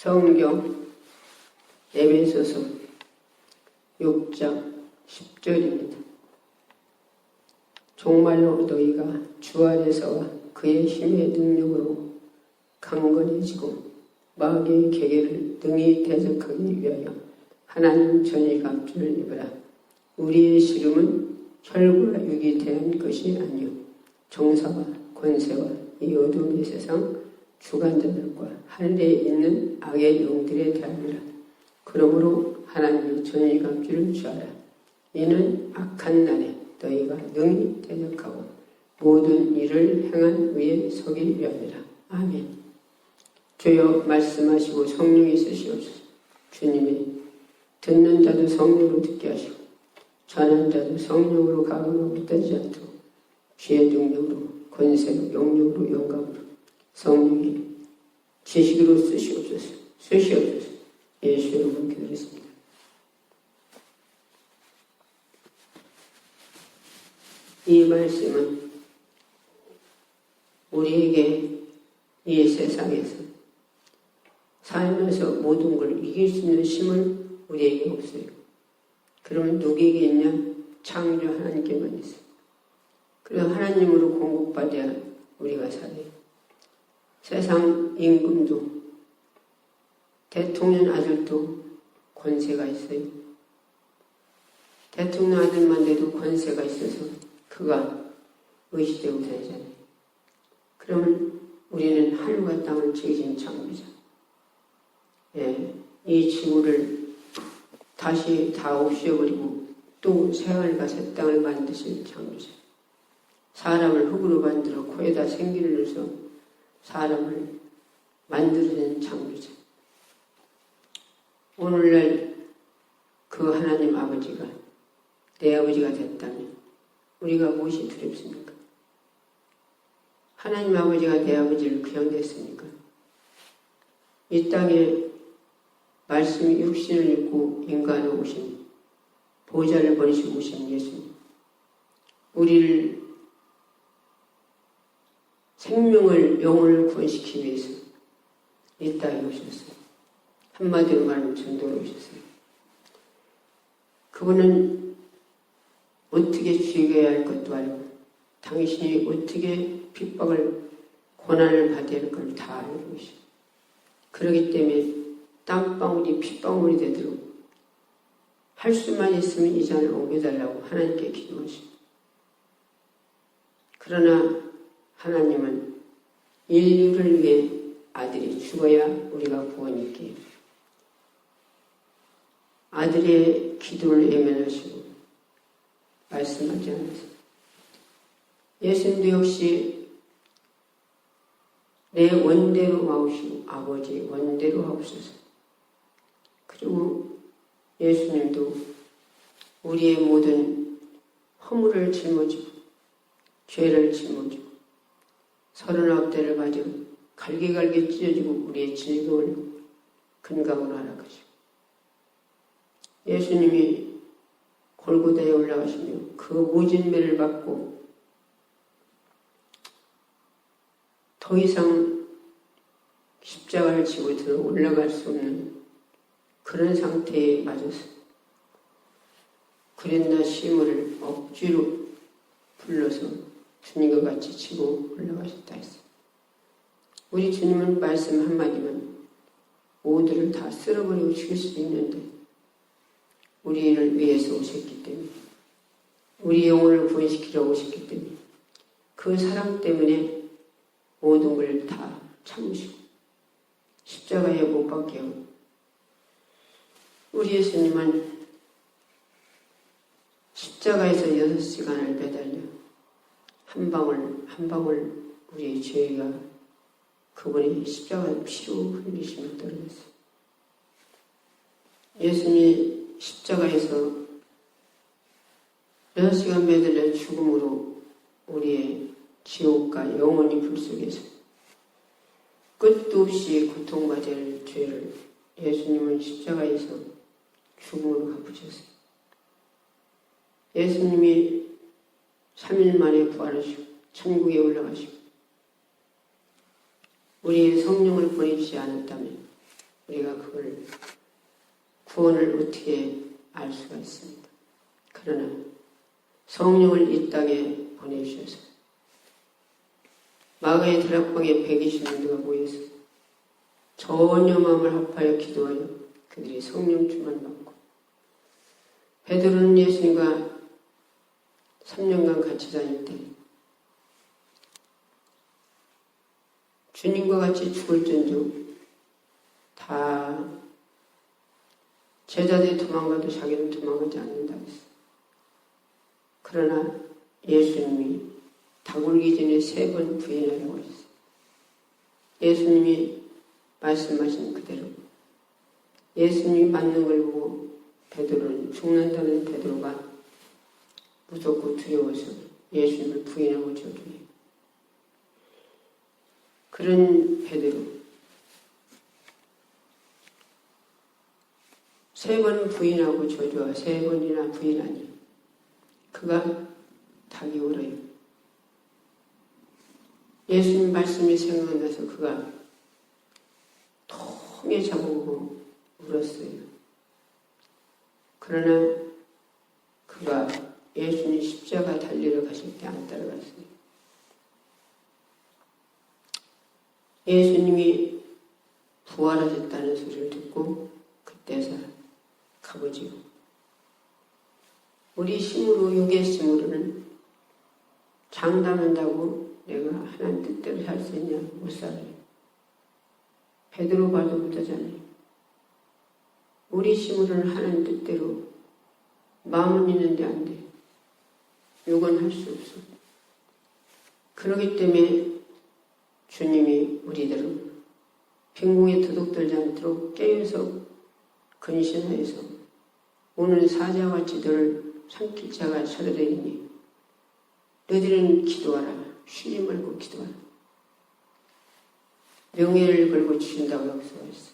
성경 에베소서 6장 10절입니다. 정말로 너희가 주 안에서와 그의 힘의 능력으로 강건해지고 마귀의 계계를 능히 대적하기 위하여 하나님 전의 갑주를 입으라. 우리의 씨름은 혈과 육이 대한 것이 아니요 정사와 권세와 이 어둠의 세상 주관자들과 하늘에 있는 악의 영들에 대하니라. 그러므로 하나님의 전의 갑주를 취하라. 이는 악한 날에 너희가 능히 대적하고 모든 일을 행한 위에 서기 위함이라. 아멘. 주여 말씀하시고 성령이 쓰시옵소서. 주님이 듣는 자도 성령으로 듣게 하시고 전하는 자도 성령으로 감흥하고 떠지 않도록 주의 능력으로 권세로 영력으로 영감으로 성령이 지식으로 쓰시옵소서. 예수 이름으로 기도했습니다. 이 말씀은 우리에게 이 세상에서 살면서 모든 걸 이길 수 있는 힘을 우리에게 없어요. 그러면 누구에게 있냐? 창조 하나님께만 있어요. 그래서 하나님으로 공급받아야 우리가 살아요. 세상 임금도 대통령 아들도 권세가 있어요. 대통령 아들만 돼도 권세가 있어서 그가 의시되고 다니잖아요. 그러면 우리는 하늘과 땅을 지으신 창조자. 이 지구를 다시 다 없애버리고 또 새하늘과 새 땅을 만드신 창조자. 사람을 흙으로 만들어 코에다 생기를 넣어서 사람을 만들어낸 창조자. 오늘날 그 하나님 아버지가 내 아버지가 됐다면 우리가 무엇이 두렵습니까? 하나님 아버지가 내 아버지를 그냥 됐습니까? 이 땅에 말씀이 육신을 입고 인간으로 오신 보좌를 버리시고 오신 예수님, 우리를 생명을 영혼을 구원시키기 위해서 이 땅에 오셨어요. 한마디로 말하면 전도로 오셨어요. 그분은 어떻게 죽여야 할 것도 알고 당신이 어떻게 핍박을 고난을 받아야 할 걸 다 알고 계시고 그렇기 때문에 땀방울이 핏방울이 되도록 할 수만 있으면 이 잔을 옮겨달라고 하나님께 기도하시고 그러나 하나님은 인류를 위해 아들이 죽어야 우리가 구원이 있기에 아들의 기도를 외면하시고 말씀하지 않으세요. 예수님도 역시 내 원대로 마오시고 아버지 원대로 하옵소서. 그리고 예수님도 우리의 모든 허물을 짊어지고 죄를 짊어지고 39대를 맞아 갈기갈기 찢어지고 우리의 즐거움을 근강으로 알아가시고 예수님이 골고다에 올라가시며 그 모진 매를 받고 더 이상 십자가를 지고 들어 올라갈 수 없는 그런 상태에 맞아서 그랬나 시물을 억지로 불러서 주님과 같이 지고 올라가셨다 했어요. 우리 주님은 말씀 한마디면 모두를 다 쓸어버리고 죽일 수도 있는데 우리를 위해서 오셨기 때문에 우리 영혼을 구원시키러 오셨기 때문에 그 사랑 때문에 모든 걸 다 참으시고 십자가에 못 박게 하고 우리 예수님은 십자가에서 6시간을 매달려 한 방울 한 방울 우리의 죄가 그분의 십자가 피로 흘리시며 떨어졌어요. 예수님이 십자가에서 6시간 매달려 죽음으로 우리의 지옥과 영원히 불 속에서 끝도 없이 고통받아야 할 죄를 예수님은 십자가에서 죽음으로 갚으셨어요. 예수님이 3일 만에 부활하시고 천국에 올라가시고 우리의 성령을 보내주지 않았다면 우리가 그걸 구원을 어떻게 알 수가 있습니까? 그러나 성령을 이 땅에 보내주셔서 마가의 다락방에 120명가 모여서 전혀 마음을 합하여 기도하여 그들이 성령 충만 받고 베드로는 예수님과 3년간 같이 다닐 때 주님과 같이 죽을전중 다 제자들이 도망가도 자기는 도망가지 않는다 했어. 그러나 예수님이 닭 울기 전에 3번 부인하라고 하셨어요. 예수님이 말씀하신 그대로 예수님이 맞는 걸 보고 베드로는 죽는다는 베드로가 무섭고 두려워서 예수님을 부인하고 저주해요. 그런 베드로 3번 부인하고 저주와 3번이나 부인하니 그가 닭이 울어요. 예수님 말씀이 생각나서 그가 통에 잡아보고 울었어요. 그러나 그가 예수님 십자가 달리러 가실 때 안 따라갔어요. 예수님이 부활하셨다는 소리를 듣고 그때서 가보지요. 우리 힘으로, 육의 힘으로는 장담한다고 내가 하나님 뜻대로 살 수 있냐? 못 살아요. 베드로 봐도 못하잖아요. 우리 힘으로는 하나님 뜻대로 마음은 있는데 안 돼. 육은 할 수 없어. 그렇기 때문에 주님이 우리들을 빈궁에 도둑들지 않도록 깨어서 근신하여서 오늘 사자와 지도를 삼킬 자가 차려되니 너희들은 기도하라. 쉬지 말고 기도하라. 명예를 걸고 주신다고 역사했어.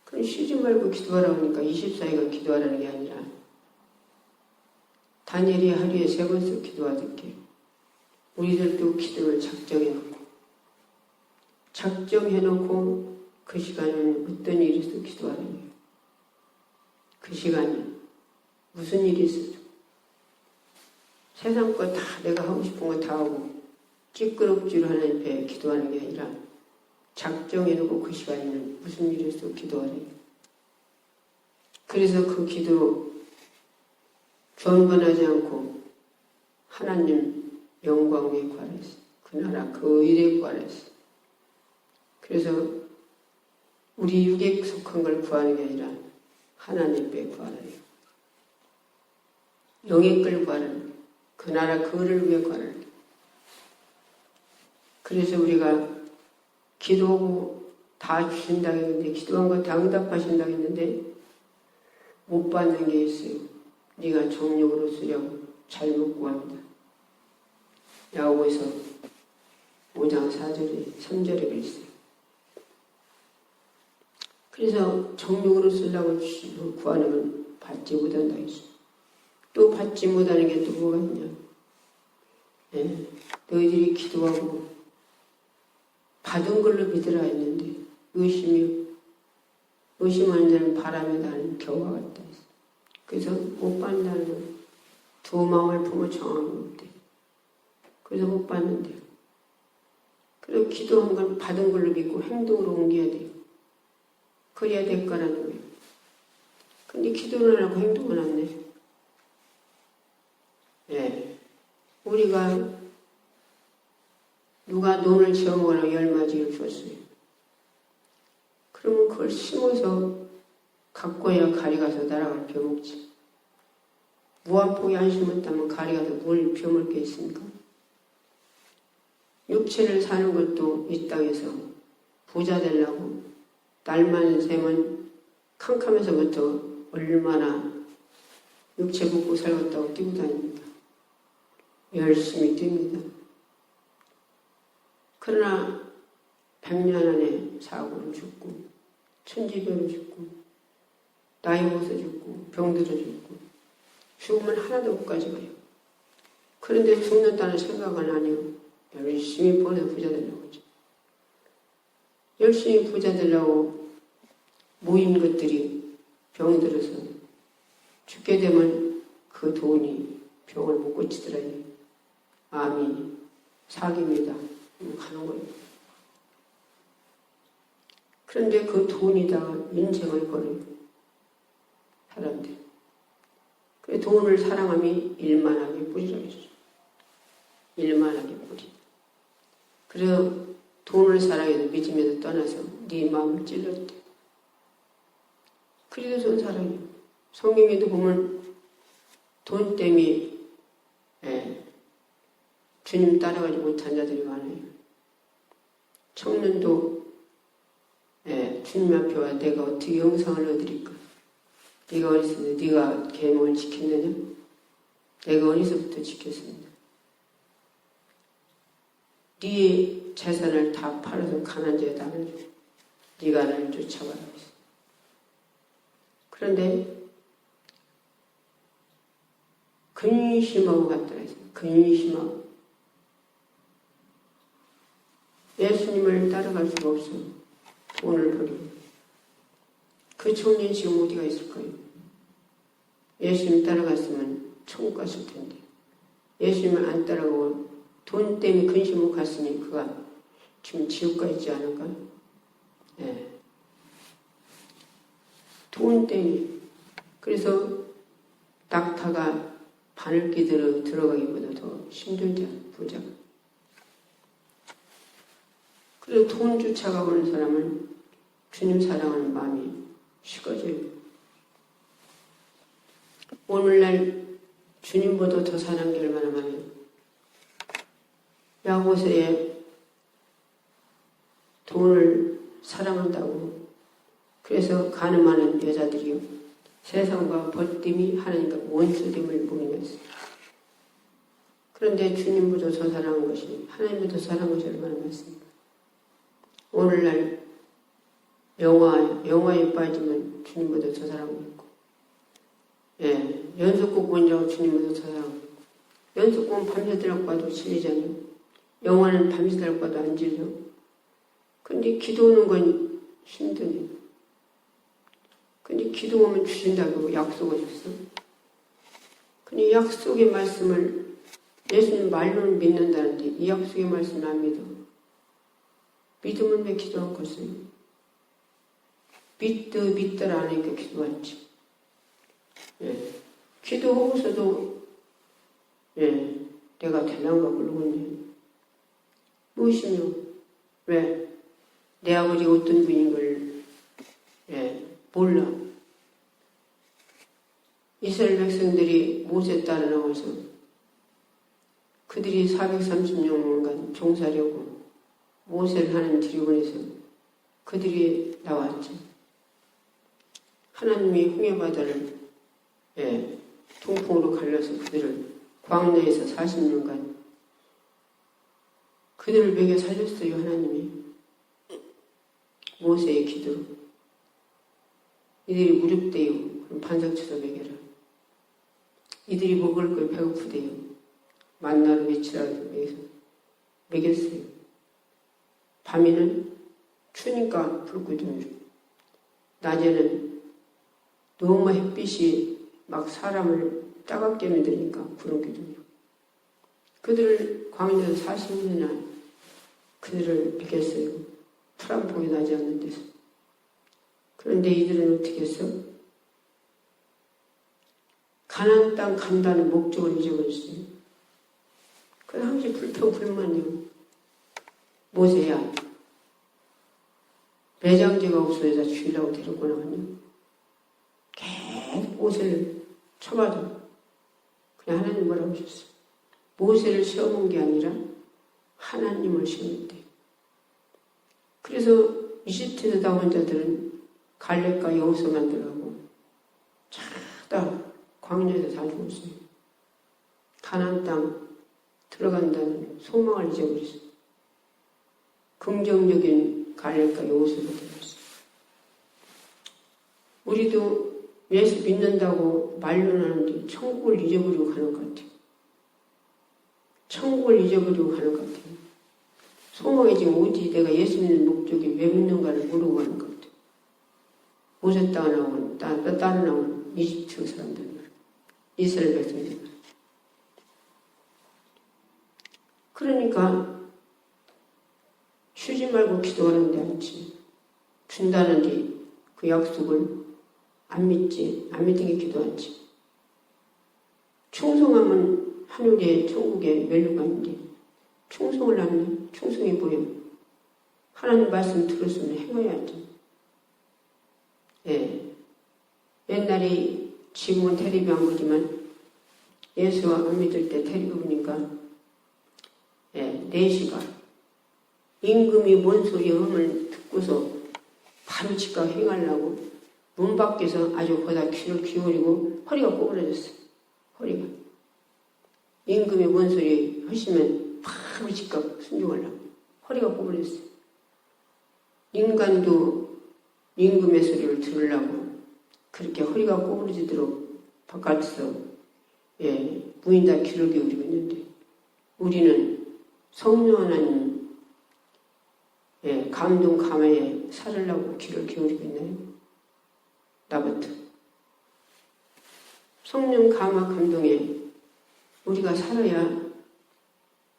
그럼 쉬지 말고 기도하라고 하니까 24시간 기도하라는 게 아니라 다니엘이 하루에 3번씩 기도하듯게 우리들도 기도를 작정해놓고 그 시간은 어떤 일이 있어도 기도하라는 거예요. 그 시간이 무슨 일이 있어도 세상 거 다 내가 하고 싶은 거 다 하고 찌끄럽지로 하나님 앞에 기도하는 게 아니라 작정해놓고 그 시간에는 무슨 일이 있어도 기도하래요. 그래서 그 기도로 존번하지 않고 하나님 영광에 구하랬어. 그 나라 그 일에 구하랬어. 그래서 우리 육에 속한 걸 구하는 게 아니라 하나님 앞에 구하래요. 영의 걸 구하는 그 나라 그를 위해 구하는. 그래서 우리가 기도하고 다 주신다고 했는데 기도한 거 다 응답하신다고 했는데 못 받는 게 있어요. 네가 정욕으로 쓰려고 잘못 구합니다. 야고보서 5장 4절에 3절에 그랬어요. 그래서 정욕으로 쓰려고 구하는 건 받지 못한다 했어요. 또 받지 못하는 게 또 뭐가 있냐. 네. 너희들이 기도하고 받은 걸로 믿으라 했는데 의심하는 자는 바람에 나는 겨와 같다 했어요. 그래서 못 받는다는 건 두 마음을 품어 정하고 못돼. 그래서 못 받는데요. 그리고 기도한 건 받은 걸로 믿고 행동으로 옮겨야 돼요. 그래야 될 거라는 거예요. 근데 기도를 안 하고 행동을 안 해. 네. 우리가 누가 논을 지어먹으라고 열마지를 줬어요. 그러면 그걸 심어서 갖고야 가리 가서 날아갈 벼먹지. 무한폭이 안 심었다면 가리 가서 뭘 벼먹을 게 있습니까? 육체를 사는 것도 이 땅에서 부자 되려고 날만 새면 캄캄해서부터 얼마나 육체 먹고 살겠다고 뛰고 다닙니다. 열심히 뜁니다. 그러나 100년 안에 사고로 죽고 천지배로 죽고 나이 먹어서 죽고 병들어 죽고 죽으면 하나도 못 가져가요. 그런데 죽는다는 생각은 안 해요. 열심히 번에 부자 되려고 하죠. 열심히 부자 되려고 모인 것들이 병이 들어서 죽게 되면 그 돈이 병을 못 고치더라니. 암이 사기입니다. 가는 거예요. 그런데 그 돈이다가 인생을 걸어요. 사람들. 그 돈을 사랑함이 일만하게 뿌리라고 했죠. 일만하게 뿌리. 그래서 돈을 사랑해도 믿음에서 떠나서 네 마음을 찔렀대. 그리스도는 사랑해요. 성경에도 보면 돈 때문에 주님 따라가지 못한 자들이 많아요. 청년도 주님 앞에 와 내가 어떻게 영상을 얻으릴까? 네가 어디서 네가 계명을 지켰느냐? 내가 어디서부터 지켰습니다. 네 재산을 다 팔아서 가난 자에 나눠줘. 네가 나를 쫓아가라고 했어. 그런데 근심하고 갔더라 했어요. 근심하고. 예수님을 따라갈 수가 없어. 돈을 버리고. 그 청년 지금 어디가 있을 거예요? 예수님 따라갔으면 천국 갔을 텐데. 예수님을 안 따라가고 돈 때문에 근심하고 갔으니 그가 지금 지옥 가 있지 않을까? 네. 돈 때문에. 그래서 낙타가 바늘 끼들어 들어가기보다 더 힘들지 않아, 부자가. 그리고 돈 쫓아가보는 사람은 주님 사랑하는 마음이 식어져요. 오늘날 주님보다 더 사랑한 게 얼마나 많아요. 야고보서에 돈을 사랑한다고 그래서 가늠하는 여자들이요. 세상과 벗됨이 하나님과 원수됨을 모르면서. 그런데 주님보다 더 사랑한 것이 하나님보다 더 사랑한 것이 얼마나 많습니까? 오늘날 영화에 빠지면 주님보다 더 사랑하고 있고, 연속곡 본다고 주님보다 더 사랑하고 있고, 연속곡은 밤새도록 봐도 질리잖아요. 영화는 밤새도록 봐도 안 질려. 근데 기도하는 건 힘드네. 근데 기도하면 주신다고 약속을 줬어. 근데 약속의 말씀을 예수님 말로는 믿는다는데 이 약속의 말씀을 안 믿어. 믿으면 왜 기도 안 컸어요? 믿더라 안 하니까 기도 안 했지. 기도하고서도 내가 되는가 모르겠네. 무엇이며? 왜? 내 아버지가 어떤 분인 걸 몰라. 이스라엘 백성들이 모세 따라 나와서 그들이 430년간 종살이하고 모세를 하는 들여보내서 그들이 나왔죠. 하나님이 홍해바다를 동풍으로 갈라서 그들을 광야에서 40년간 그들을 먹여 살렸어요. 하나님이 모세의 기도로. 이들이 무렵대요. 그럼 반석 쳐서 먹여라. 이들이 먹을 걸 배고프대요. 만나로 며칠이라도 먹였어요. 밤에는 추니까 불구덩이로, 낮에는 너무 햇빛이 막 사람을 따갑게 만드니까 구름기둥이로. 그들을 광야에서 40년이나 그들을 먹였어요. 풀 한 포기 나지 않는 데서. 그런데 이들은 어떻게 했어? 가나안 땅 간다는 목적을 잊어버렸어요. 그래서 항상 불평불만이요. 모세야, 매장제가 없어서 죽이려고 데리고 나왔냐? 계속 모세를 쳐봐도 그냥 하나님 뭐라고 하셨어? 모세를 시험한 게 아니라 하나님을 시험했대. 그래서 이집트에서 나온 자들은 갈렙과 여호수아만 들어가고 차다 광야에서 다 죽었어요. 가나안 땅 들어간다는 소망을 잊어버렸어요. 긍정적인 갈렙과 여호수아가 되었어요. 우리도 예수 믿는다고 말로는 하는데 천국을 잊어버리고 가는 것 같아요. 천국을 잊어버리고 가는 것 같아요. 소망이 지금 어디 내가 예수 믿는 목적이 왜 믿는가를 모르고 가는 것 같아요. 모세 따라 나온 이집트 사람들, 이스라엘 백성들. 그러니까 쉬지 말고 기도하는데 않지. 준다는데 그 약속을 안 믿지. 안 믿는 게 기도 않지. 충성하면 하늘에 천국에 멸류가 있는데 충성을 안 해. 충성이 뭐예요? 하나님 말씀 들었으면 행해야지. 예. 옛날에 지금은 테레비 안 보지만 예수와 안 믿을 때 테레비 보니까 4시가 임금이 뭔 소리 음을 듣고서 바로 즉각 행하려고 문 밖에서 아주 거다 귀를 기울이고 허리가 꼬부러졌어. 허리가. 임금이 뭔 소리 하시면 바로 즉각 순종하려고. 허리가 꼬부러졌어. 인간도 임금의 소리를 들으려고 그렇게 허리가 꼬부러지도록 바깥에서 무인 다 귀를 기울이고 있는데 우리는 성령 하나님 감동 감화에 살으려고 귀를 기울이고 있나요? 나부터. 성령 감화 감동에 우리가 살아야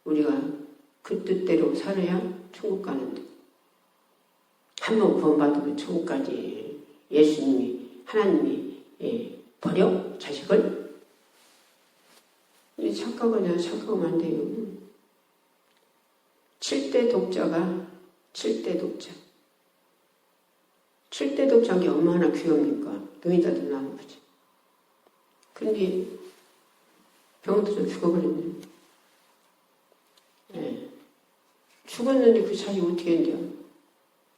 우리가 그 뜻대로 살아야 천국 가는데 한번 구원받으면 천국 가지. 예수님이 하나님이 버려? 자식을? 착각하면 안 돼요. 7대 독자가 7대 독자. 7대 독자인 게 얼마나 귀엽니까? 노인자들 나는 거지. 그런데 병들어 죽어버렸네. 죽었는데 그 자식 어떻게 했냐?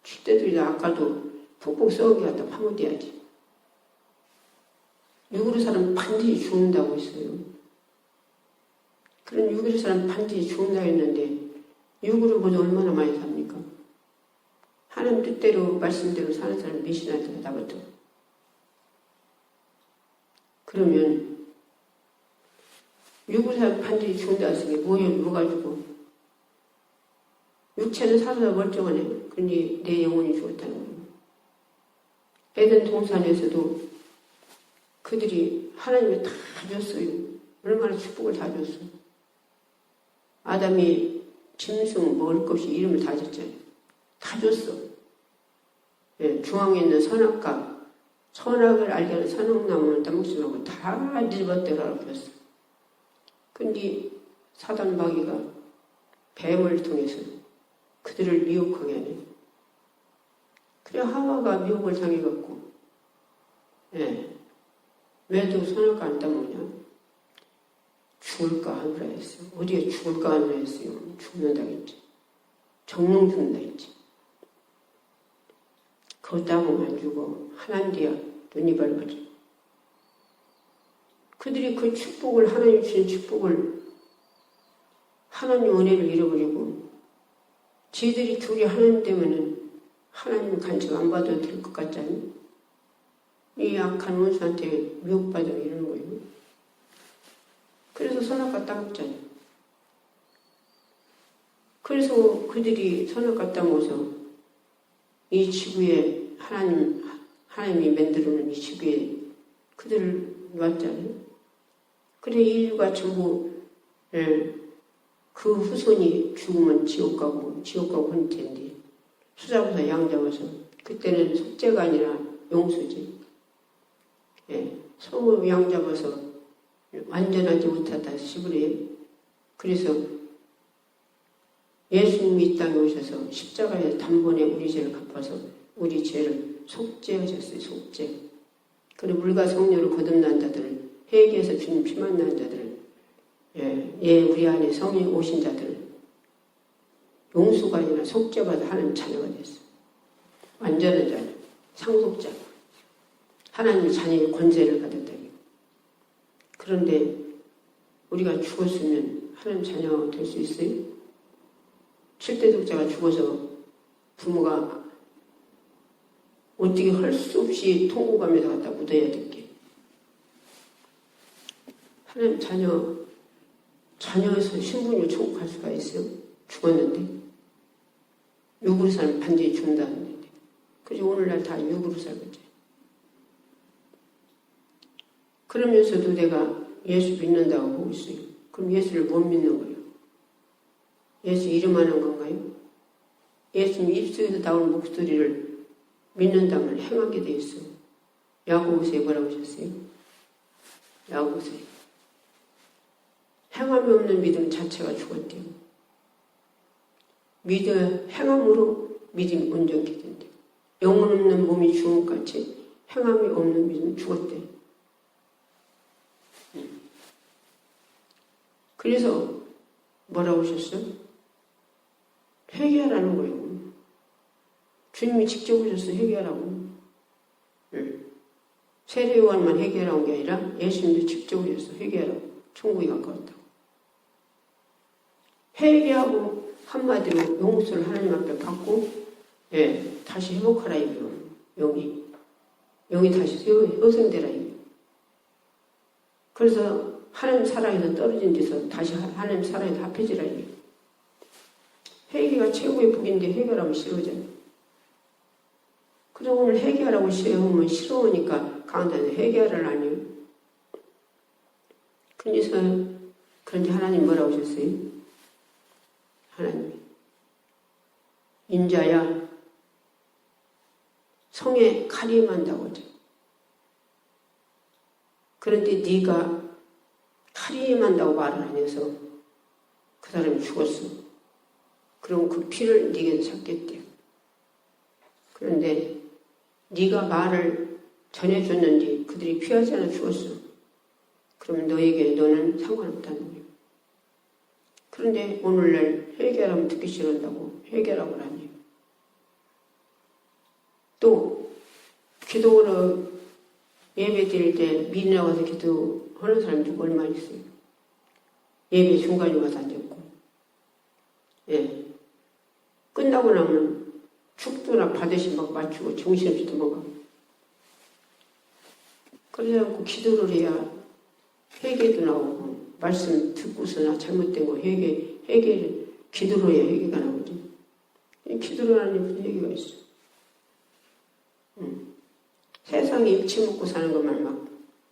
7대들이 아까도 푹푹 썩은 게 갖다 파묻어야지. 육으로 사람 반드시 죽는다고 했어요. 그런 육으로 사람 반드시 죽는다고 했는데 육으로 보자 얼마나 많이 삽니까? 하나님 뜻대로 말씀대로 사는 사람 몇이나 되나 나부터. 그러면 육으로 사람 반드시 죽는다고 했으니 뭐가 죽어? 육체는 살아서 멀쩡하네. 그런데 내 영혼이 죽었다는 거예요. 에덴 동산에서도 그들이 하나님이 다 줬어요. 얼마나 축복을 다 줬어. 아담이 짐승 먹을 것이 이름을 다 줬잖아요. 다 줬어. 중앙에 있는 선악과 선악을 알게 하는 선악나무는 따먹지 말고 다 네 멋대로 줬어. 근데 사단 마귀가 뱀을 통해서 그들을 미혹하게 하네. 그래 하와가 미혹을 당해갖고 왜도 선악과 안 따먹냐? 죽을까 하느라 했어. 어디에 죽을까 하느라 했어요. 죽는다 했지. 정령 죽는다 했지. 그거 따먹으면 안 죽어. 하나님이야. 눈이 밝아져. 그들이 그 축복을 하나님 주신 축복을 하나님 은혜를 잃어버리고 지들이 둘이 하나님 되면은 하나님 간섭 안 받아도 될 것 같잖니? 이 약한 원수한테 미혹받으면 이러는 거예요. 그래서 선악과 따먹잖아요. 그래서 그들이 선악과 따먹어서 이 지구에 하나님이 만들어놓은 이 지구에 그들을 놨잖아요. 그래 인류가 전부 그 후손이 죽으면 지옥 가고 할 텐데 수잡아서 양 잡아서 그때는 속죄가 아니라 용수지. 소 양 잡아서 완전하지 못하다 시부래요. 그래서 예수님이 이 땅에 오셔서 십자가에 단번에 우리 죄를 갚아서 우리 죄를 속죄하셨어요. 속죄. 그리고 물과 성령으로 거듭난 자들을 회개해서 주님 피 만난 자들을 우리 안에 성령 오신 자들을 용수가 아니라 속죄받아 하는 자녀가 됐어. 완전한 자녀, 상속자. 하나님의 자녀의 권세를 받았다. 그런데 우리가 죽었으면 하나님 자녀가 될 수 있어요? 7대 독자가 죽어서 부모가 어떻게 할 수 없이 통곡하면서 갖다 묻어야 될게. 하나님 자녀에서 신분으로 천국 갈 수가 있어요? 죽었는데. 육으로 살면 반드시 죽는다는데. 그래서 오늘날 다 육으로 살고 있죠. 그러면서도 내가 예수 믿는다고 보고 있어요. 그럼 예수를 못 믿는 거예요. 예수 이름하는 건가요? 예수님 입술에서 나오는 목소리를 믿는다면 행하게 돼 있어요. 야고보서에 뭐라고 하셨어요? 야고보서에 행함이 없는 믿음 자체가 죽었대요. 행함으로 믿음이 온전케 된대요. 영혼 없는 몸이 죽음같이 행함이 없는 믿음 죽었대요. 그래서 뭐라고 하셨어요? 회개하라는 거예요. 주님이 직접 오셔서 회개하라고. 세례요한만 회개하라는 게 아니라 예수님도 직접 오셔서 회개하라고. 천국이 가까웠다고. 회개하고 한마디로 용서를 하나님 앞에 받고 다시 회복하라 이거예요. 영이 다시 회생되라 이거예요. 그래서 하나님 사랑에서 떨어진 데서 다시 하나님 사랑에서 합해지라 이거예요. 회개가 최고의 복인데 회개하라고 싫어하잖아요. 그래서 오늘 회개하라고 싫어하면 싫어하니까 강단에 회개하라는 아니에요. 그런데 하나님 뭐라고 하셨어요? 하나님이 인자야 성에 칼이 임한다고 하죠. 그런데 네가 칼이 임한다고 말을 안 해서 그 사람이 죽었어. 그럼 그 피를 네게는 삭겠대요. 그런데 네가 말을 전해줬는데 그들이 피하지 않아 죽었어. 그러면 너는 상관없다는 거예요. 그런데 오늘날 회개하라면 듣기 싫어한다고 회개하라고 하니. 또 기도로 예배 드릴 때 미리 나가서 기도하는 사람이 얼마나 있어요. 예배 중간에 와서 앉았고 끝나고 나면 축도나 받으시 막 맞추고 정신없이 도망가. 그래서 기도를 해야 회개도 나오고 말씀 듣고서나 잘못된 거 회개를 기도로 해야 회개가 나오지. 기도를 하는 무슨 회개가 있어. 세상에 입치 먹고 사는 것만 막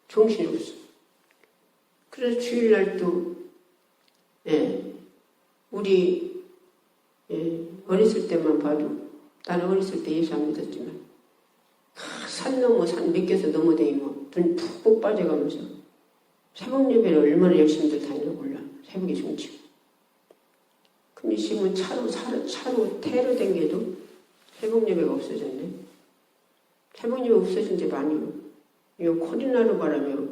정신이 없어. 그래서 주일날도 우리 어렸을 때만 봐도 나는 어렸을 때 예수 안 믿었지만 산 넘어 산 몇 개서 넘어다니면 눈 푹푹 빠져가면서 새벽 예배를 얼마나 열심히들 다니나 몰라. 새벽에 중치고. 근데 지금은 차로 태로 댕겨도 새벽 예배가 없어졌네. 새벽 예배 없어진 데 많이요. 이 코로나로 바라며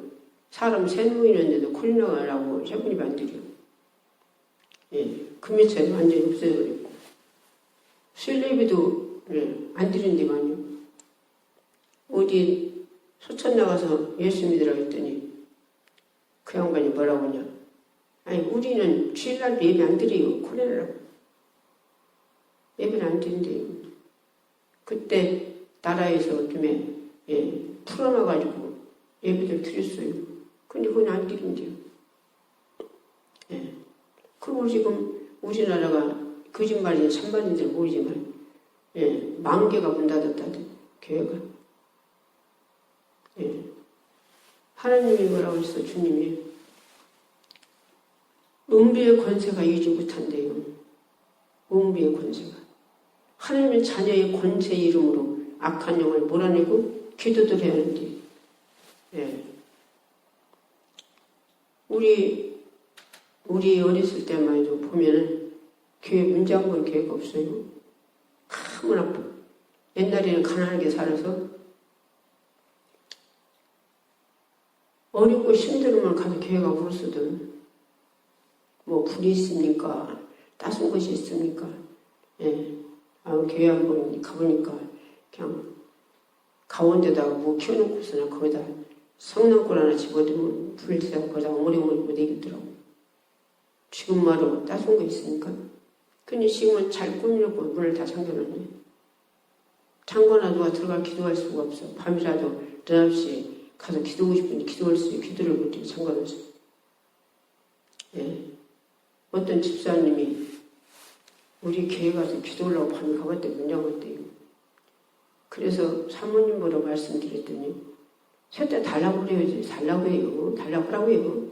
사람 셋 모이는데도 코로나라고 새벽 예배 안 드려. 금요일에 완전히 없어져버렸고. 수요일 예배도 안 드리는 데 많이요. 어디 소천 나가서 예수 믿으라고 했더니 그 양반이 뭐라고 하냐. 아니 우리는 주일날도 예배 안 드려요. 코로나라고. 예배를 안 드린대요. 그때 나라에서 좀에 풀어놔가지고 예배를 드렸어요. 근데 그건 안 드린대요. 그리고 지금 우리나라가 거짓말인지 참말인지 모르지만 10,000개가 문 닫았다대 교회가. 하나님이 뭐라고 했어? 주님이 음부의 권세가 이기지 못한대요. 음부의 권세가. 하나님의 자녀의 권세 이름으로 악한 영을 몰아내고 기도들 해야 하는데 우리 어렸을 때만 해도 보면은 교회 문장본 교회가 없어요. 너무 나빠. 옛날에는 가난하게 살아서 어렵고 힘들으면 가서 교회가 울었거든. 뭐 불이 있습니까? 따순 것이 있습니까? 교회 한번 가보니까 그냥 가운데다가 뭐 키워놓고서는 거기다 성냥불 하나 집어두면 불 대고 거기다 오므리오므리 내겠더라고. 지금 말로 따순 거 있습니까? 근데 지금은 잘 꾸미려고 문을 다 잠겨놨네. 잠궈놔 누가 들어가 기도할 수가 없어. 밤이라도 느닷없이 가서 기도하고 싶으니 기도할 수 있게 기도를 못해 잠궈놨어. 어떤 집사님이 우리 교회 가서 기도하려고 밤에 가봤더니 문장 왔대요. 그래서 사모님 보러 말씀드렸더니 셋째 달라고 그래야지. 달라고 해요. 달라고 하라고 해요.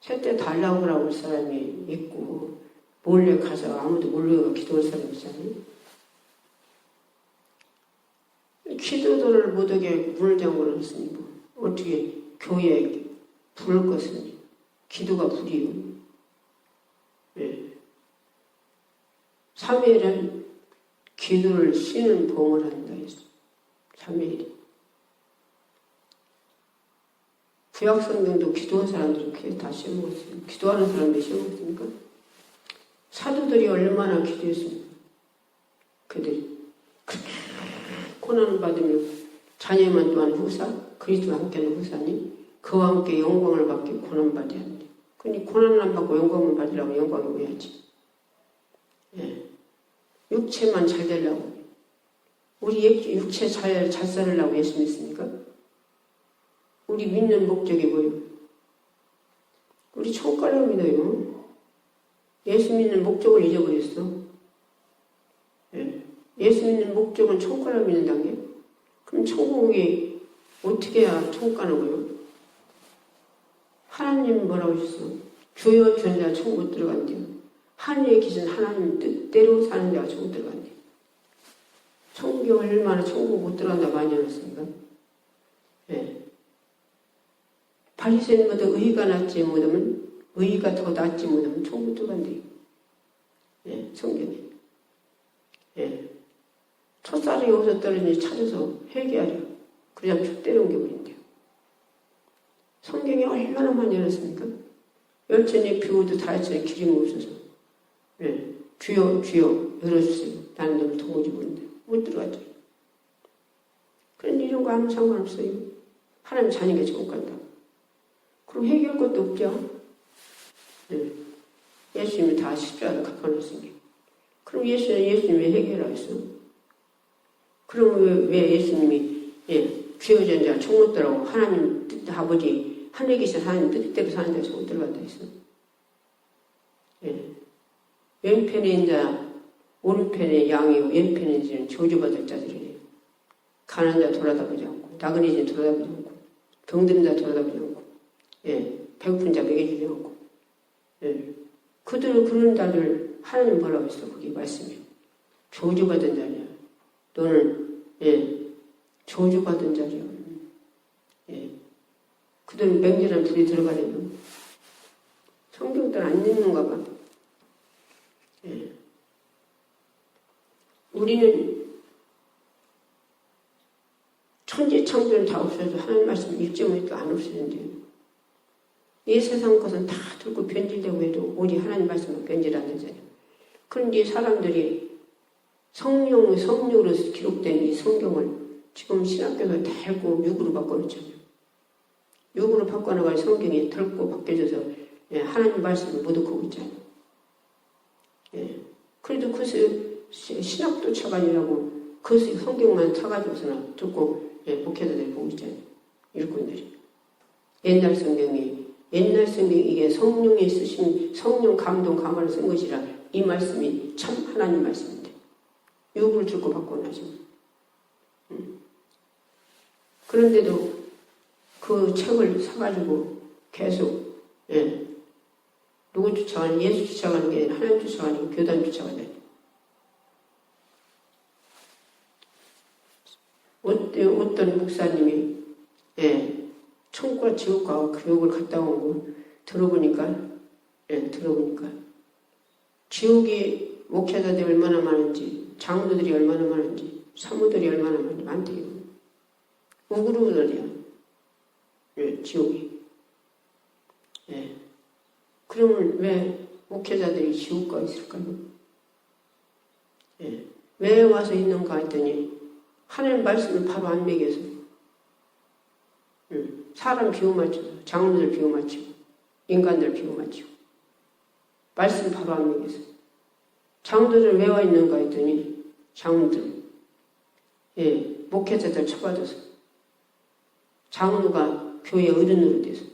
셋째 달라고 하라고 할 사람이 있고 몰래 가서 아무도 몰래 기도할 사람이 있잖아요. 기도도를 못하게 문을 잠궈 놨으니 뭐 어떻게 교회에 부를 것은 기도가 불이요. 네. 3일은 기도를 쉬는 봉을 한다 했어. 3일이. 구약성경도 기도한 사람들이 그렇게 다 시험먹었어요. 기도하는 사람들이 시험먹었으니까. 사도들이 얼마나 기도했습니까? 그들이. 고난을 받으며 자녀만 또한 후사, 그리스도와 함께하는 후사니 그와 함께 영광을 받기 고난받아야 한대. 그러니 고난을 안 받고 영광을 받으려고 영광을 왜 하지? 예. 육체만 잘 되려고. 우리 육체 잘 살으려고 예수 믿습니까? 우리 믿는 목적이 뭐예요? 우리 천국을 믿어요. 예수 믿는 목적을 잊어버렸어. 예. 예수 믿는 목적은 천국을 믿는다는 게? 그럼 천국이 어떻게 해야 천국 가는 거예요? 하나님 뭐라고 하셨어? 주여 주는 자가 천국 못 들어간대요. 하늘에 계신 하나님 뜻대로 사는 자가 천국 들어간대요. 천국이 얼마나 천국 못 들어간다 많이 해놨습니까? 예. 바리새인보다 의가 낫지 못하면 의가 더 낫지 못하면 천국 들어간대요. 예, 성경에. 예. 첫살이 어디서 떨어지는지 찾아서 회개하려. 그냥 촛대로 옮겨버린대요. 성경이 얼마나 많이 해놨습니까? 열천에 비오도 다했으니 기름이 없어서. 예. 주여 주여 열어주세요. 나는 너를 도무지 모른다. 못 들어가죠. 그런데 이런 거 아무 상관없어요. 하나님 자녀가 천국 간다. 그럼 해결할 것도 없죠. 예. 예수님이 다 십자가를 갚아놨으니. 그럼 예수님 왜 해결하겠어? 그럼 왜 예수님이 주여진 자 천국 들어가고 하나님 뜻 아버지 하늘에 계신 하나님 뜻대로 사는 자 천국 들어간다 했어. 예. 왼편에 있는 자 오른편에 양이요 왼편에 있는 저주받을 자들이에요. 가난한 자 돌아다보지 않고 나그네진 돌아다보지 않고 병든 자 돌아다보지 않고 배고픈 자 먹여주지 않고 그들은 그런 자들 하나님 뭐라고 했어? 그게 말씀이에요. 저주받은 자리야. 너는 저주받은 자리야. 그들은 맹렬한 불이 들어가려면 성경들 안 읽는가 봐. 우리는 천지창조는 다 없어도 하나님 말씀 읽지 못해도 안 없어진대요. 이 세상 것은 다 들고 변질되고 해도 우리 하나님 말씀은 변질 안 되잖아요. 그런데 사람들이 성령으로 기록된 이 성경을 지금 신학교에서 다 읽고 육으로 바꿔놓잖아요. 육으로 바꿔나갈 성경이 덜고 바뀌어져서 하나님 말씀을 못 얻고 있잖아요. 그래도 그 신학도 차관이라고 그 성경만 사가지고서는 듣고 목회자들이 보고 있잖아요. 일꾼들이. 옛날 성경이 이게 성령이 쓰신 성령 감동 감화를 쓴 것이라 이 말씀이 참 하나님 말씀인데 육을 들고 바꿔놔죠. 그런데도 그 책을 사가지고 계속 누구 쫓아가는 예수 쫓아가는 게 아니라 하나님 쫓아가는 게 교단 쫓아가는 어떤 목사님이 천국과 지옥과 교육을 갔다 온 거 들어보니까 지옥이 목회자들이 얼마나 많은지 장로들이 얼마나 많은지 사모들이 얼마나 많대요. 우글우글이야. 지옥이. 그러면 왜 목회자들이 지옥가 있을까요? 왜 와서 있는가 했더니 하나님 말씀을 바로 안 먹여서 사람 비워맞춰서 장로들 비워맞추고 인간들 비워맞추고 말씀 바로 안 먹여서 장로들 왜 와 있는가 했더니 장로들 목회자들 쳐받아서 장로가 교회 어른으로 돼서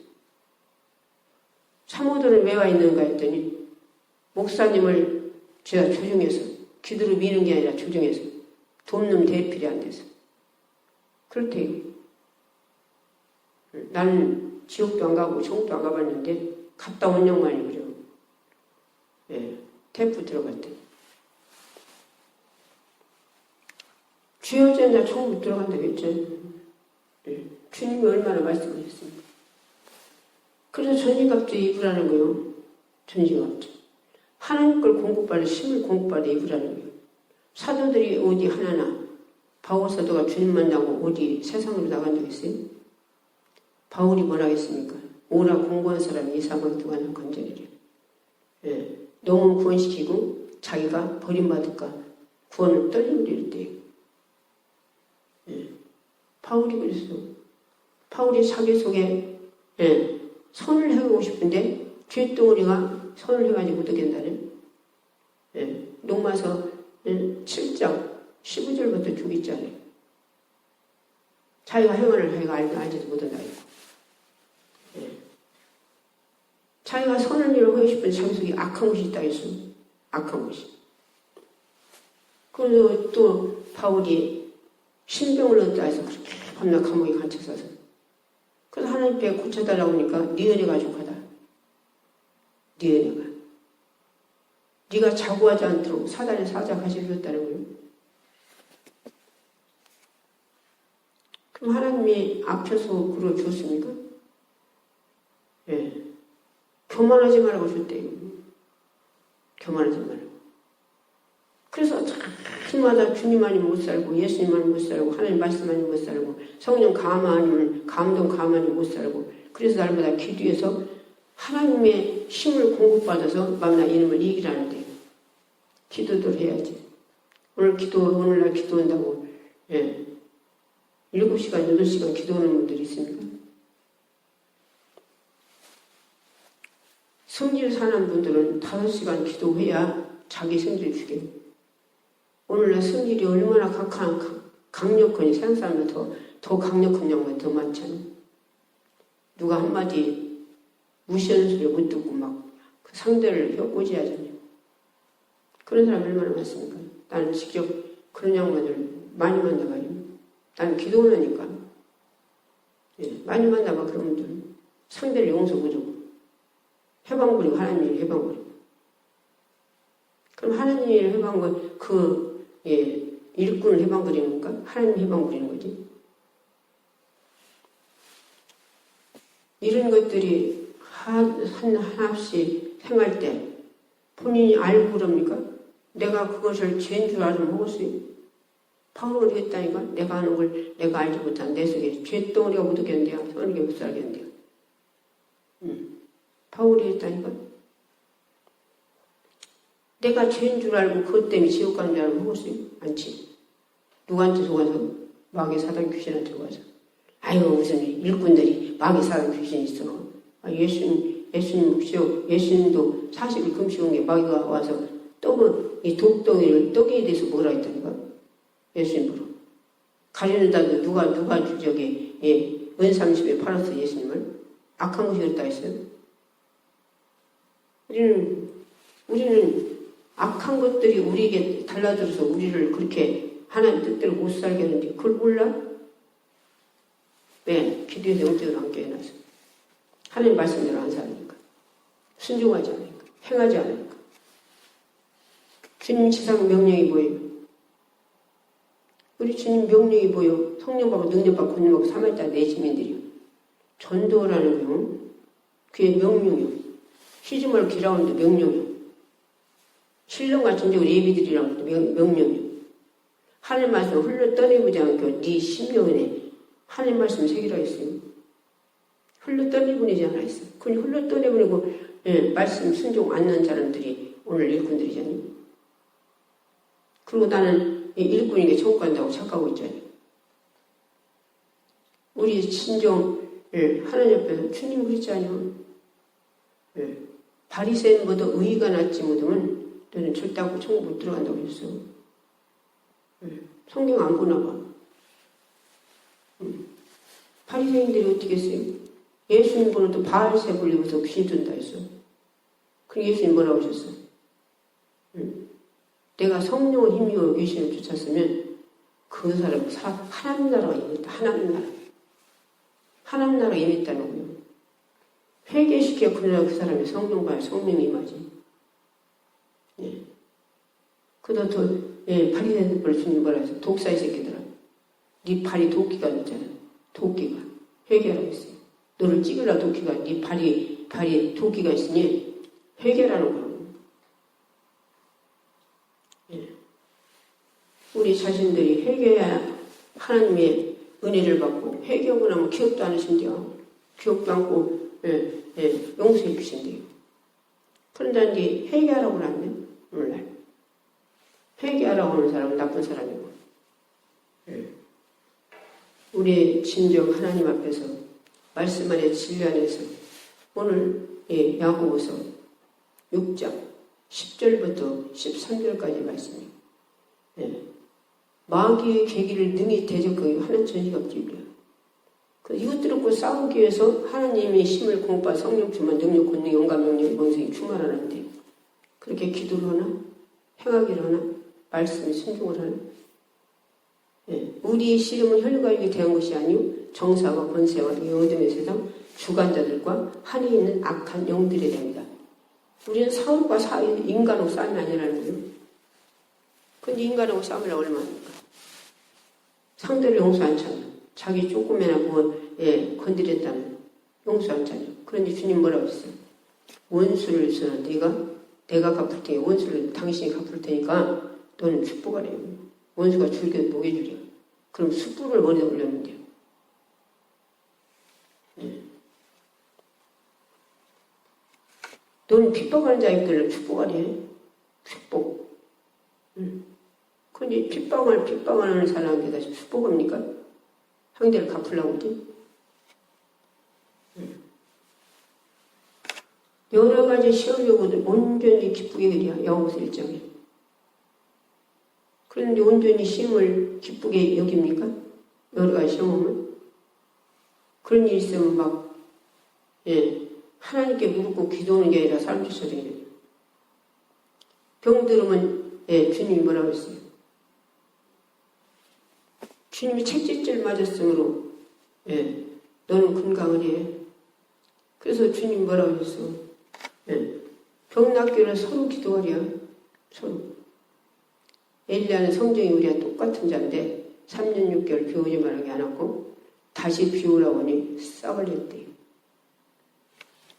사모들은 왜 와 있는가 했더니 목사님을 제가 조정해서 기도로 미는 게 아니라 조정해서 돕는 대필이 안 돼서 그렇대요. 나는 지옥도 안 가고 천국도 안 가봤는데 갔다 온 영만이 그래요. 예, 태프 들어갔대. 죄어진 자 천국 들어간다고 했죠. 예, 주님이 얼마나 말씀하셨습니까? 그래서 전지갑주 입으라는 거예요. 전지갑주. 하나님 걸 공급받아 힘을 공급받아 입으라는 거예요. 사도들이 어디 하나나 바울 사도가 주님 만나고 어디 세상으로 나간다고 했어요? 바울이 뭐라 했습니까? 오라 공부한 사람이 이 사망 동안은 건져내려. 예, 영혼 구원시키고 자기가 버림받을까 구원을 떨리는 때예요. 예, 바울이 그랬어. 바울이 자기 속에 선을 해가고 싶은데 죄덩어리가 선을 해가지고 어떻게 된다네. 로마서 7장 15절부터 쭉 있잖아요. 자기가 행원을 자기가 알지도 못한다. 자기가 선을 일을 하고 싶은 자기 속에 악한 것이 있다 했어. 악한 것이. 그래서 또 바울이 신병을 얻다 해서 그렇게 밤낮 감옥에 갇혀서서. 그래서 하나님께 고쳐달라고 하니까 네 은혜가 족하다. 네 은혜가. 네가 자고하지 않도록 사단의 사자가시 주었다는 거예요. 그럼 하나님이 아껴서 그러 주었습니까? 예. 교만하지 말라고 줬대요. 교만하지 말라고. 그래서 참마다 주님만이 못 살고 예수님만이 못 살고 하나님 말씀만이 못 살고 성령 감화아니면 감동 감화아니 못 살고 그래서 날마다 기도해서 하나님의 힘을 공급받아서 만나 이놈을 이기라는데 기도도 해야지. 오늘날 기도한다고 7시간, 8시간 기도하는 분들이 있습니까? 성질 사는 분들은 5시간 기도해야 자기 성질 주게. 오늘날 성질이 얼마나 강력하니 세상 사람들 더 강력한 양반 더 많잖아. 누가 한마디 무시하는 소리 못 듣고 막 그 상대를 혀꼬지 하잖아요. 그런 사람 얼마나 많습니까? 나는 직접 그런 양반을 많이 만나가지고 나는 기도하니까 많이 만나봐. 그런 분들 상대를 용서 못하고 해방 부리고 하나님 일 해방 부리고 그럼 하나님 일 해방 부리고 일꾼을 해방 부리는 건가? 하나님 해방 부리는 거지. 이런 것들이 하나씩 행할 때 본인이 알고 그럽니까? 내가 그것을 죄인 줄 알고 먹었어요. 바울은 그랬다니까. 내가 아는 걸 내가 알지 못한 내 속에 죄덩어리가 못 견뎌. 선하게 못 살겠는데요. 바울이 했다니까. 내가 죄인 줄 알고 그것 때문에 지옥 가는 줄 알고 먹었어요? 않지. 누구한테 속아서? 마귀 사단 귀신한테 속아서. 아이고 무슨 일꾼들이 마귀 사단 귀신이 있어. 예수님 묵시오. 예수님도 40일 금식한 게 마귀가 와서 이 독덩이를 떡에 대해서 뭐라 했다니까? 예수님으로. 가려는다도 누가 은삼십에 팔았어, 예수님을? 악한 것이 그랬다 했어요? 우리는 악한 것들이 우리에게 달라들어서 우리를 그렇게 하나님 뜻대로 못 살게 하는데 그걸 몰라? 왜? 기도에서 영적으로 안 깨어나서. 하나님 말씀대로 안 사니까. 순종하지 않으니까. 행하지 않으니까. 주님 지상 명령이 뭐예요? 우리 주님 명령이 뭐예요? 성령받고 능력받고 권능받고 삼일자 내 시민들이요. 전도라는 거요. 그게 명령이요. 쉬지 말고 기라오는 데 명령이요. 신령 같은 적으로 예비드리라는 것도 명령이요. 하나님 말씀을 흘러 떠내보지 않고 네 심령에 하나님 말씀 새기라 했어요. 흘러 떠내보내지 않아 했어요. 그니 흘러 떠내보내고 말씀 순종 안 하는 사람들이 오늘 일꾼들이잖아요. 그리고 나는 일꾼에게 천국 간다고 착각하고 있잖아요. 우리 신종을 하나님 앞에서 주님 그랬잖아요. 바리새인보다 의의가 낫지 못하면 너는 절대 천국 못 들어간다고 했어. 성경 안 보나 봐. 바리새인들이 어떻게 했어요? 예수님 보는 또 바알세불 입어서 귀신 든다 했어. 그럼 예수님 뭐라고 하셨어? 내가 성령의 힘이요 귀신을 쫓았으면 그 사람 하나님 나라가 있겠다. 하나님 나라. 하나님 나라가 임했다는 거예요. 회개시켜 그러나 그 사람이 성령 받아 성령이 임하지. 예. 그도 바리새인들 주님 뭐라 해서 독사의 새끼들아. 네 발이 도끼가 있잖아. 도끼가. 회개라고 했어요. 너를 찍으라 도끼가. 네 발이 도끼가 있으니 회개라는 거예요. 예. 우리 자신들이 회개해야 하나님의 은혜를 받고 회개하고 나면 기억도 안 하신대요. 기억도 않고 용서해 주신대요. 그런데 이제 회개하라고 하면 몰라요. 회개하라고 하는 사람은 나쁜 사람이고 우리 진정 하나님 앞에서 말씀 안에 진리 안에서 오늘 야고보서 6장 10절부터 13절까지 말씀이에요. 마귀의 계기를 능히 대적하기 하는 전시가 없지. 이것 들고 싸우기 위해서 하나님의 힘을 공부한 성령 충만 능력 권능 영감 명령 명성이 충만하는데 그렇게 기도를 하나 행하기를 하나 말씀에 순종을 하나 우리의 씨름은 혈과 육에 대한 것이 아니요 정사와 권세와 이 어둠의 세상 주관자들과 한이 있는 악한 영들에 대합니다. 우리는 사울과 인간하고 싸움이 아니라는 거예요. 근데 인간하고 싸움을 얼마나 합니까? 상대를 용서 안 차면 자기 조금이나 건드렸다면 용서 안 차죠. 그런데 주님 뭐라고 했어요? 원수를 써는 내가 갚을 테니까 원수를 당신이 갚을 테니까 너는 축복하래요. 원수가 줄겨 먹여주려. 그럼 숯불을 머리에 올렸는데요. 너는 핍박하는 자에게 축복하래. 축복. 근데 핍박하는 사람에게 다시 축복합니까? 상대를 갚으려고 하지? 여러 가지 시험이 오거든 온전히 기쁘게 그려. 야고보서 1장에. 그런데 온전히 시험을 기쁘게 여깁니까? 여러 가지 시험 오면? 그런 일이 있으면 막, 하나님께 무릎 꿇고 기도하는 게 아니라 삶 쫓아다니는 거예요. 병 들으면, 주님이 뭐라고 했어요? 주님이 채찍질 맞았으므로, 너는 건강을 해. 그래서 주님 뭐라고 했어? 병 낫기를 서로 기도하랴. 서로. 엘리야는 성경이 우리와 똑같은 자인데 3년 6개월 비 오지 말하게 안 하고 다시 비 오라고 하니 싹을 냈대요.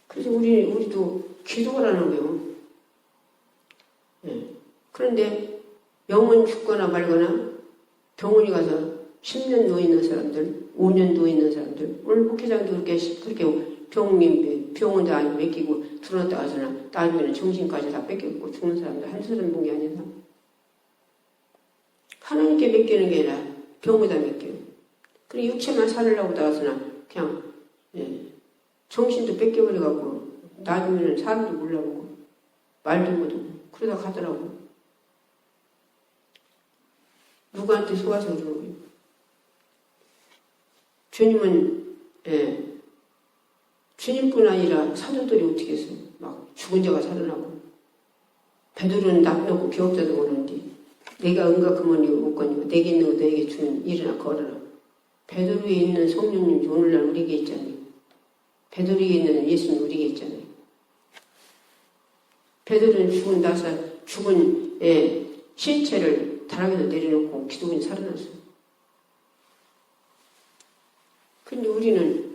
그래서 우리도 기도하라는 거예요. 그런데 영은 죽거나 말거나 병원에 가서 10년 누워있는 사람들, 5년 누워있는 사람들, 오늘 목회장도 그렇게 병원도 안 맡기고 들어놨다 가서나 나중에는 정신까지 다 뺏기고 죽는 사람들 한 사람 본 게 아니라 하나님께 맡기는 게 아니라 병에다 맡겨요. 그리고 육체만 살으려고 나가서나 그냥 정신도 뺏겨버려갖고 나중에는 사람도 몰라보고 말도 못하고 그러다 가더라고. 누구한테 속아서 그러는 거예요. 주님은 주님뿐 아니라 사도들이 어떻게 했어요? 막 죽은 자가 살아나고 베드로는 남놓고 기억자도 모르는데 내가 은과 금은 못 거니까 내게 있는 거 너에게 주는 일이나 걸어라. 베드로에 있는 성령님이 오늘날 우리에게 있잖아요. 베드로에 있는 예수님 우리에게 있잖아요. 베드로는 죽은 시체를 다락에서 내려놓고 기도원이 살아났어요. 근데 우리는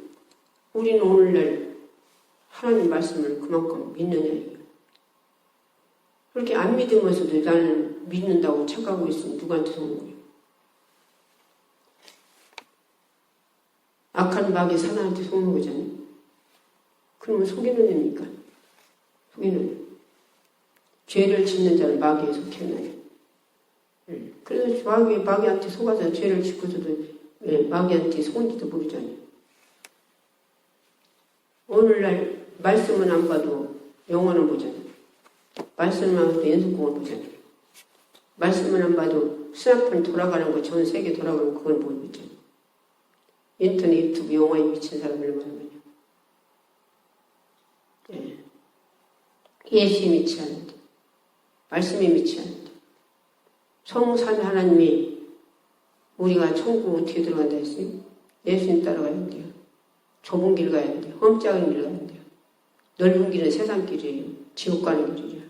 오늘날 하나님 말씀을 그만큼 믿느냐. 그렇게 안 믿으면서도 나는 믿는다고 착각하고 있으면 누구한테 속는 거예요? 악한 마귀 사나한테 속는 거잖아요. 그러면 속이는 겁니까? 속이는 죄를 짓는 자는 마귀에 속했나요? 그래서 마귀한테 속아서 죄를 짓고서도 마귀한테 속은지도 모르잖아요. 오늘날 말씀은 안 봐도 영혼을 보잖아요. 말씀은 안 봐도 연속공을 보잖아요. 말씀은 안 봐도 스마트폰 돌아가는 거, 전 세계 돌아가는 거 그걸 보고 있잖아요. 인터넷, 유튜브, 영화에 미친 사람을 말하면요. 예수에 미치 않는데, 말씀에 미치 않는데, 성삼위 하나님이 우리가 천국 어떻게 들어간다 했어요? 예수님 따라가야 돼요. 좁은 길 가야 돼요. 험작은 길 가야 돼요. 넓은 길은 세상길이에요. 지옥 가는 길이에요.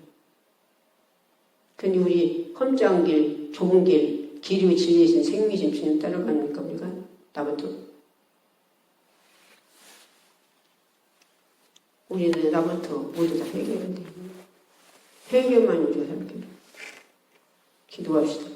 근데 우리 험작은 길, 좁은 길, 길이고 진리이신 생미신 주님 따라갑니까 우리가? 나부터. 우리는 나부터 모두 다 해결해야 돼요. 해결만 우리가 살게. 기도합시다.